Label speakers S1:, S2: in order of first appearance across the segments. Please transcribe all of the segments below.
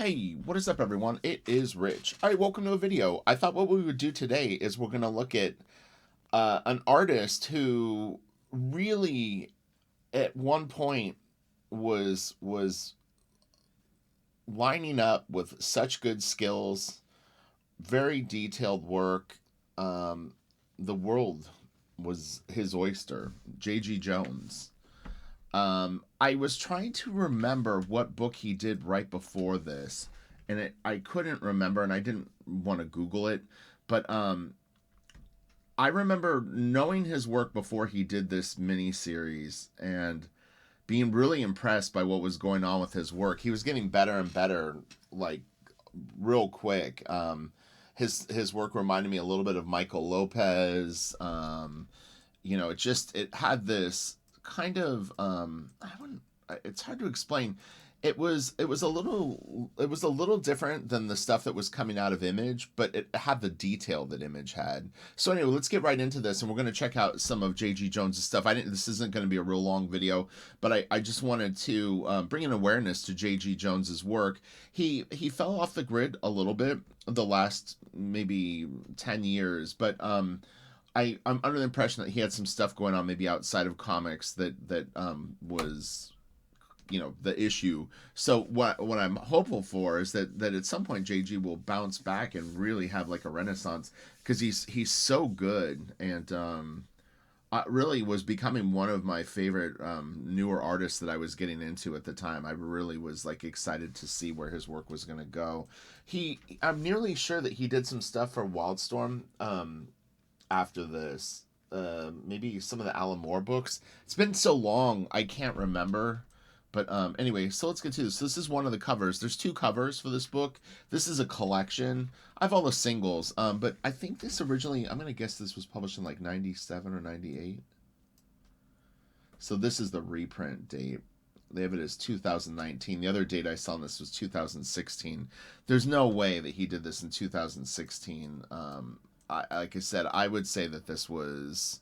S1: Hey, what is up, everyone? It is Rich. All right, welcome to a video. I thought what we would do today is we're going to look at an artist who really, at one point, was lining up with such good skills, very detailed work. Um, the world was his oyster. J.G. Jones. I was trying to remember what book he did right before this, and I couldn't remember, and I didn't want to Google it, but I remember knowing his work before he did this mini series and being really impressed by what was going on with his work. He was getting better and better, like real quick. His work reminded me a little bit of Michael Lopez. It had this kind of I wouldn't. It's hard to explain. It was a little different than the stuff that was coming out of Image, but it had the detail that Image had. So anyway, let's get right into this, and we're going to check out some of J.G. Jones's stuff. I didn't. This isn't going to be a real long video, but I just wanted to bring an awareness to J.G. Jones's work. He fell off the grid a little bit the last maybe 10 years, but I'm under the impression that he had some stuff going on maybe outside of comics that was the issue. So what I'm hopeful for is that at some point JG will bounce back and really have like a renaissance, because he's so good, and I really was becoming one of my favorite newer artists that I was getting into at the time. I really was like excited to see where his work was going to go. I'm nearly sure that he did some stuff for Wildstorm after this. Maybe some of the Alan Moore books. It's been so long, I can't remember. But anyway, so let's get to this. This is one of the covers. There's two covers for this book. This is a collection. I have all the singles, but I think this originally, I'm going to guess this was published in like 97 or 98. So this is the reprint date. They have it as 2019. The other date I saw on this was 2016. There's no way that he did this in 2016. Like I said, I would say that this was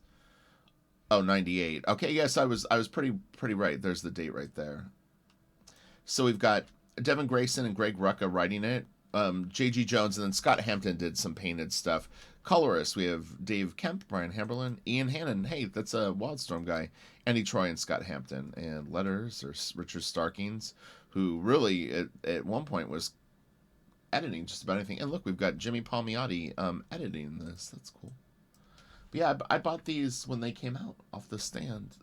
S1: 98. Okay, yes, I was pretty right. There's the date right there. So we've got Devin Grayson and Greg Rucka writing it. J.G. Jones, and then Scott Hampton did some painted stuff. Colorists, we have Dave Kemp, Brian Hamberlin, Ian Hannon. Hey, that's a Wildstorm guy. Andy Troy and Scott Hampton. And letters are Richard Starkings, who really at one point was editing just about anything. And look, we've got Jimmy Palmiotti editing this. That's cool. But yeah, I bought these when they came out off the stand.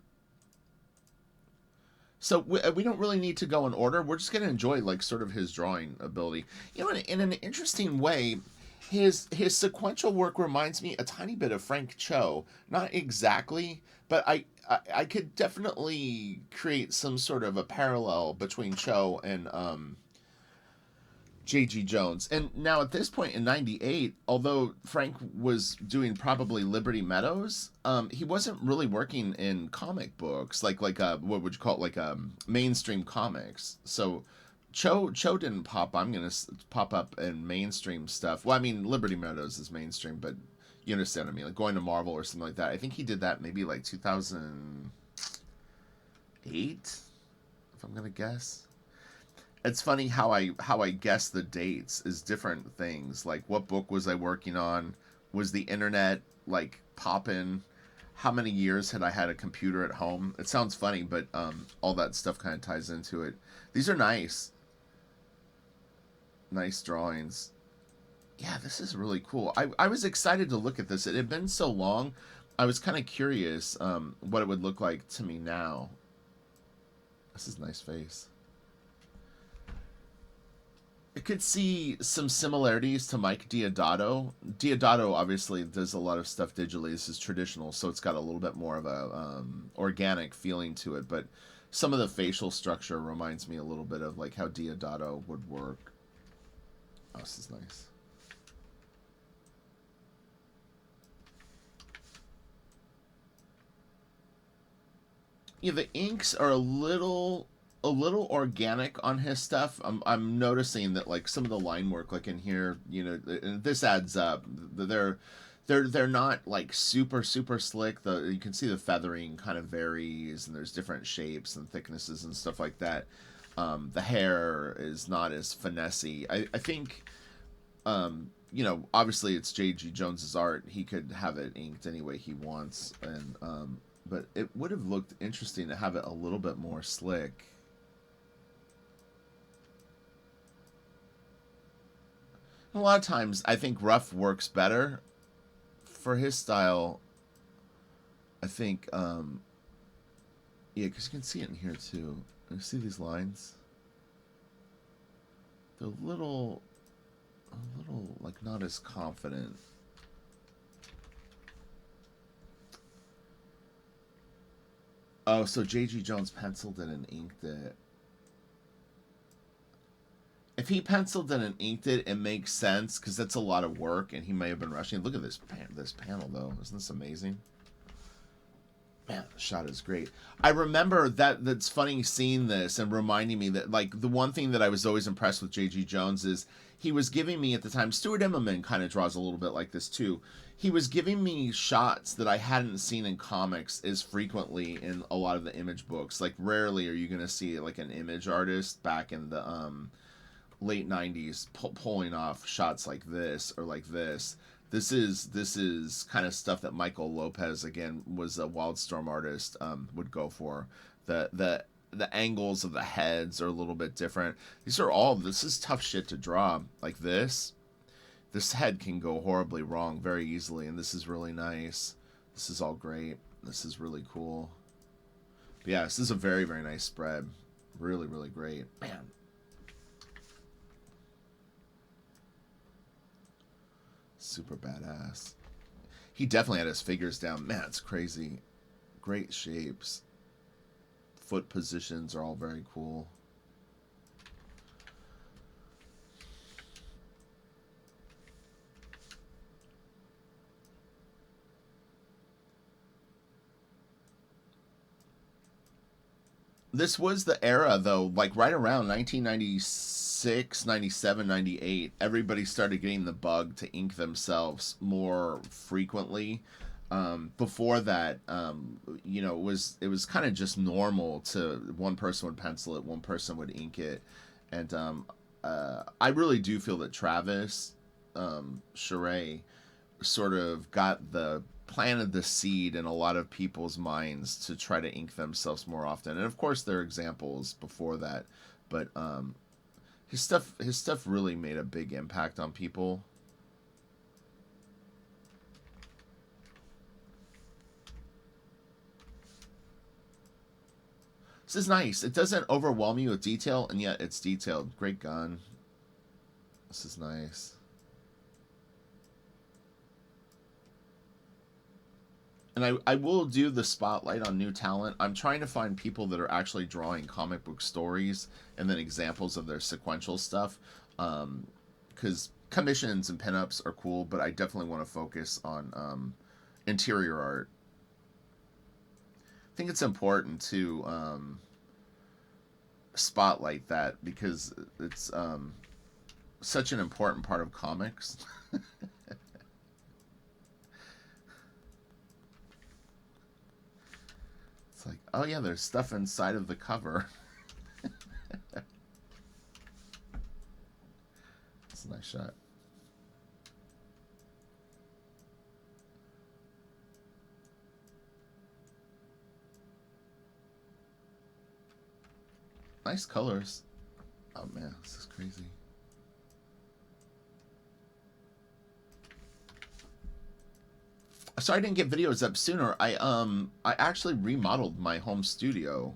S1: So we don't really need to go in order. We're just going to enjoy like sort of his drawing ability. In an interesting way, his sequential work reminds me a tiny bit of Frank Cho. Not exactly, but I could definitely create some sort of a parallel between Cho and J.G. Jones. And now at this point in 98, although Frank was doing probably Liberty Meadows, he wasn't really working in comic books, like what would you call it, like mainstream comics. So Cho didn't pop. I'm going to pop up in mainstream stuff. Well, I mean, Liberty Meadows is mainstream, but you understand what I mean, like going to Marvel or something like that. I think he did that maybe like 2008, if I'm going to guess. It's funny how I guess the dates is different things. Like, what book was I working on? Was the internet like popping? How many years had I had a computer at home? It sounds funny, but all that stuff kind of ties into it. These are nice drawings. Yeah, this is really cool. I was excited to look at this. It had been so long. I was kind of curious what it would look like to me now. This is a nice face. I could see some similarities to Mike Diodato. Diodato obviously does a lot of stuff digitally. This is traditional, so it's got a little bit more of a organic feeling to it. But some of the facial structure reminds me a little bit of like how Diodato would work. Oh, this is nice. Yeah, the inks are a little organic on his stuff. I'm noticing that like some of the line work, like in here, this adds up. They're not like super slick. You can see the feathering kind of varies, and there's different shapes and thicknesses and stuff like that. The hair is not as finessey. I think, you know, obviously it's J.G. Jones's art. He could have it inked any way he wants, and but it would have looked interesting to have it a little bit more slick. A lot of times, I think rough works better for his style. I think, yeah, because you can see it in here too. You see these lines? They're a little like not as confident. Oh, so J.G. Jones penciled it and inked it. If he penciled it and inked it, it makes sense because that's a lot of work, and he may have been rushing. Look at this panel though. Isn't this amazing? Man, the shot is great. I remember that's funny seeing this and reminding me that, like, the one thing that I was always impressed with J.G. Jones is he was giving me at the time, Stuart Immonen kind of draws a little bit like this too. He was giving me shots that I hadn't seen in comics as frequently in a lot of the Image books. Like, rarely are you going to see like an Image artist back in the late 90s pulling off shots like this or like this. This is kind of stuff that Michael Lopez, again, was a Wildstorm artist, would go for. The angles of the heads are a little bit different. This is tough shit to draw. Like this head can go horribly wrong very easily, and this is really nice. This is all great. This is really cool. But yeah, this is a very, very nice spread. Really, really great. Man. Super badass. He definitely had his figures down. Man, it's crazy. Great shapes. Foot positions are all very cool. This was the era, though, like right around 1996, 97, 98, everybody started getting the bug to ink themselves more frequently. Before that, you know, it was kind of just normal to one person would pencil it, one person would ink it. And I really do feel that Travis Charest sort of planted the seed in a lot of people's minds to try to ink themselves more often. And of course there are examples before that, but his stuff really made a big impact on people. This is nice. It doesn't overwhelm you with detail, and yet it's detailed. Great gun. This is nice. And I will do the spotlight on new talent. I'm trying to find people that are actually drawing comic book stories and then examples of their sequential stuff. Because commissions and pinups are cool, but I definitely want to focus on interior art. I think it's important to spotlight that because it's such an important part of comics. It's like, oh yeah, there's stuff inside of the cover. It's a nice shot. Nice colors. Oh man, this is crazy. So I didn't get videos up sooner. I actually remodeled my home studio.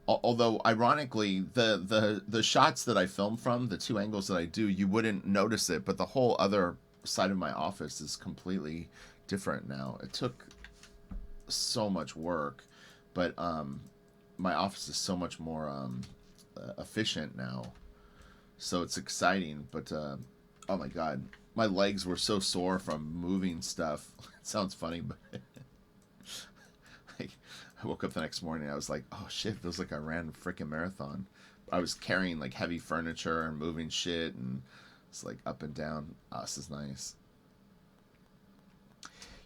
S1: Although ironically, the shots that I film from, the two angles that I do, you wouldn't notice it, but the whole other side of my office is completely different now. It took so much work, but my office is so much more efficient now. So it's exciting, but oh my god, my legs were so sore from moving stuff. It sounds funny, but like, I woke up the next morning, I was like, oh shit, it feels like I ran a freaking marathon. I was carrying like heavy furniture and moving shit, and it's like up and down. Oh, this is nice.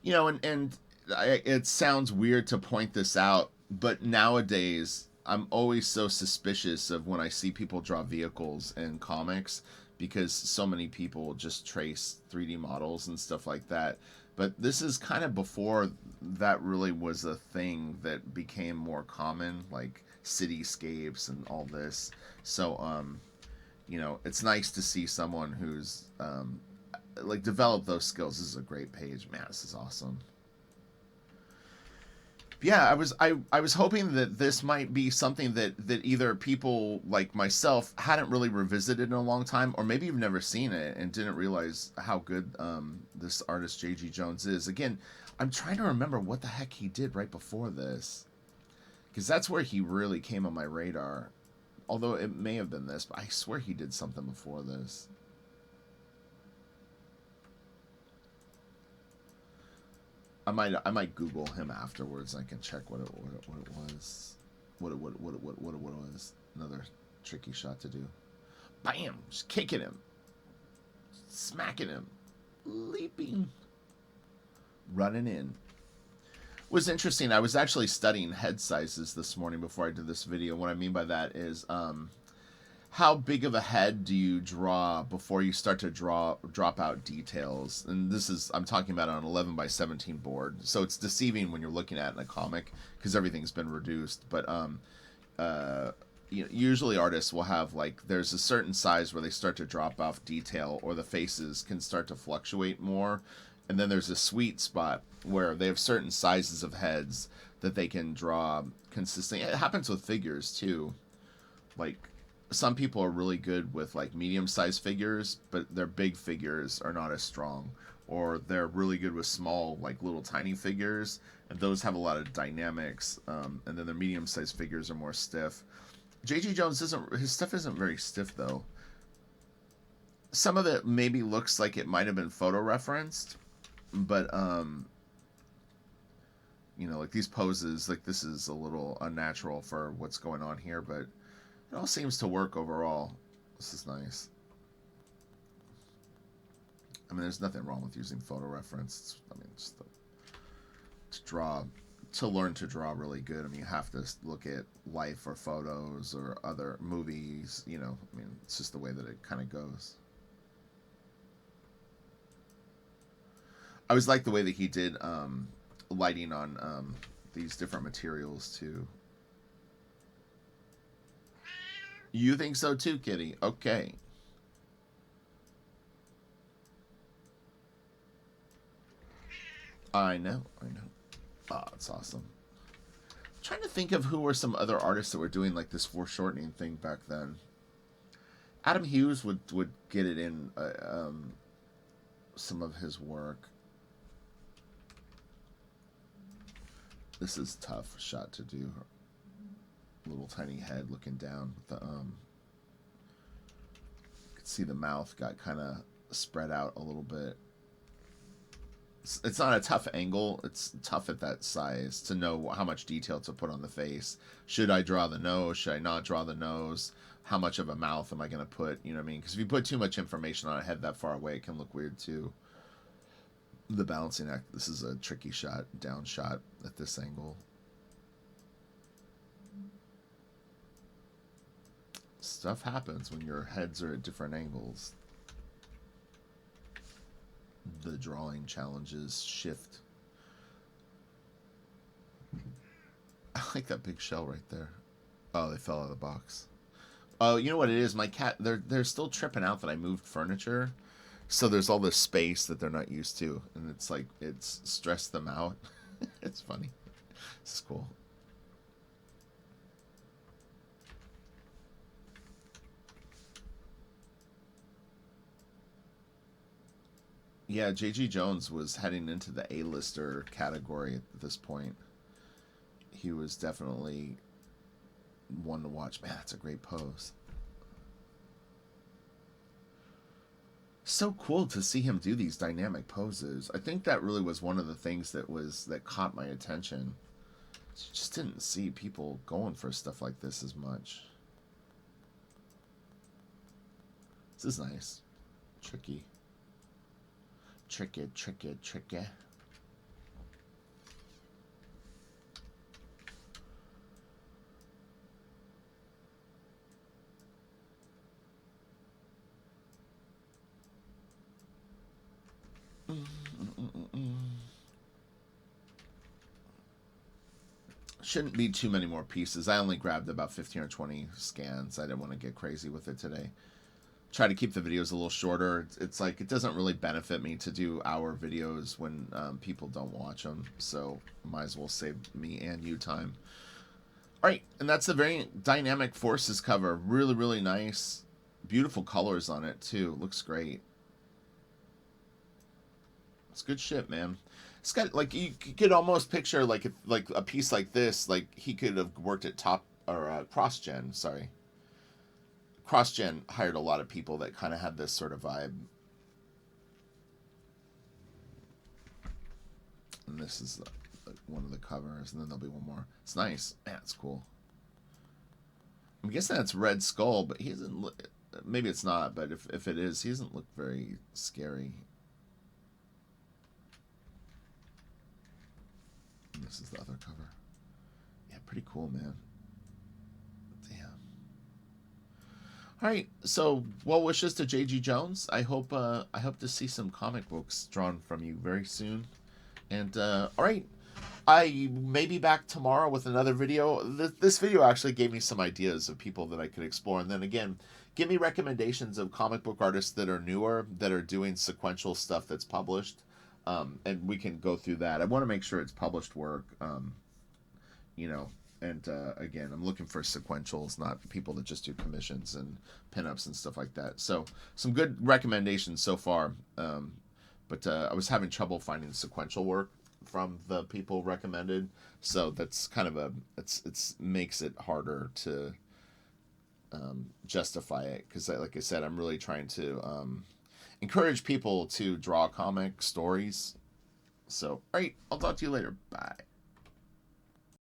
S1: You know, and it sounds weird to point this out, but nowadays I'm always so suspicious of when I see people draw vehicles in comics because so many people just trace 3D models and stuff like that. But this is kind of before that really was a thing that became more common, like cityscapes and all this. So, it's nice to see someone who's like developed those skills. This is a great page, man. This is awesome. Yeah, I was hoping that this might be something that either people like myself hadn't really revisited in a long time, or maybe you've never seen it and didn't realize how good this artist J.G. Jones is. Again, I'm trying to remember what the heck he did right before this, because that's where he really came on my radar. Although it may have been this, but I swear he did something before this. I might Google him afterwards. I can check what it was, what it was. Another tricky shot to do. Bam! Just kicking him, smacking him, leaping, running in. Was interesting. I was actually studying head sizes this morning before I did this video. What I mean by that is, how big of a head do you draw before you start to drop out details? And this is, I'm talking about an 11 by 17 board, so it's deceiving when you're looking at it in a comic because everything's been reduced. But usually artists will have, like, there's a certain size where they start to drop off detail, or the faces can start to fluctuate more, and then there's a sweet spot where they have certain sizes of heads that they can draw consistently. It happens with figures too, like, some people are really good with like medium-sized figures, but their big figures are not as strong, or they're really good with small, like little tiny figures, and those have a lot of dynamics. And then their medium-sized figures are more stiff. J.G. Jones his stuff isn't very stiff though. Some of it maybe looks like it might have been photo referenced, but like these poses, like this is a little unnatural for what's going on here, but it all seems to work overall. This is nice. I mean, there's nothing wrong with using photo reference. Just to learn to draw really good. I mean, you have to look at life or photos or other movies. It's just the way that it kind of goes. I always like the way that he did lighting on these different materials too. You think so too, Kitty? Okay. I know. Oh, it's awesome. I'm trying to think of who were some other artists that were doing like this foreshortening thing back then. Adam Hughes would get it in some of his work. This is a tough shot to do. Little tiny head looking down with the you could see the mouth got kind of spread out a little bit. It's not a tough angle. It's tough at that size to know how much detail to put on the face. Should I draw the nose? Should I not draw the nose? How much of a mouth am I going to put? You know what I mean? Because if you put too much information on a head that far away, it can look weird too. The balancing act. This is a tricky shot, down shot at this angle. Stuff happens when your heads are at different angles. The drawing challenges shift. I like that big shell right there. Oh, they fell out of the box. Oh, you know what it is? My cat, they're still tripping out that I moved furniture. So there's all this space that they're not used to. And it's like, it's stressed them out. It's funny. This is cool. Yeah, J.G. Jones was heading into the A-lister category at this point. He was definitely one to watch. Man, that's a great pose. So cool to see him do these dynamic poses. I think that really was one of the things that caught my attention. Just didn't see people going for stuff like this as much. This is nice. Tricky. Tricky. Shouldn't be too many more pieces. I only grabbed about 15 or 20 scans. I didn't want to get crazy with it today. Try to keep the videos a little shorter. It's like it doesn't really benefit me to do hour videos when people don't watch them. So might as well save me and you time. All right, and that's a very dynamic forces cover. Really, really nice. Beautiful colors on it too. Looks great. It's good shit, man. It's got like you could almost picture like if like a piece like this, like he could have worked at Top or CrossGen. Sorry, CrossGen hired a lot of people that kind of had this sort of vibe. And this is one of the covers, and then there'll be one more. It's nice. Yeah, it's cool. I'm guessing that's Red Skull, but he doesn't look. Maybe it's not, but if it is, he doesn't look very scary. And this is the other cover. Yeah, pretty cool, man. Damn. All right, so well wishes to J.G. Jones. I hope to see some comic books drawn from you very soon. And all right, I may be back tomorrow with another video. This video actually gave me some ideas of people that I could explore. And then again, give me recommendations of comic book artists that are newer, that are doing sequential stuff that's published. And we can go through that. I want to make sure it's published work, you know. And again, I'm looking for sequentials, not people that just do commissions and pinups and stuff like that. So some good recommendations so far. But I was having trouble finding sequential work from the people recommended. So that's kind of it's makes it harder to justify it. Because like I said, I'm really trying to encourage people to draw comic stories. So, all right, I'll talk to you later. Bye.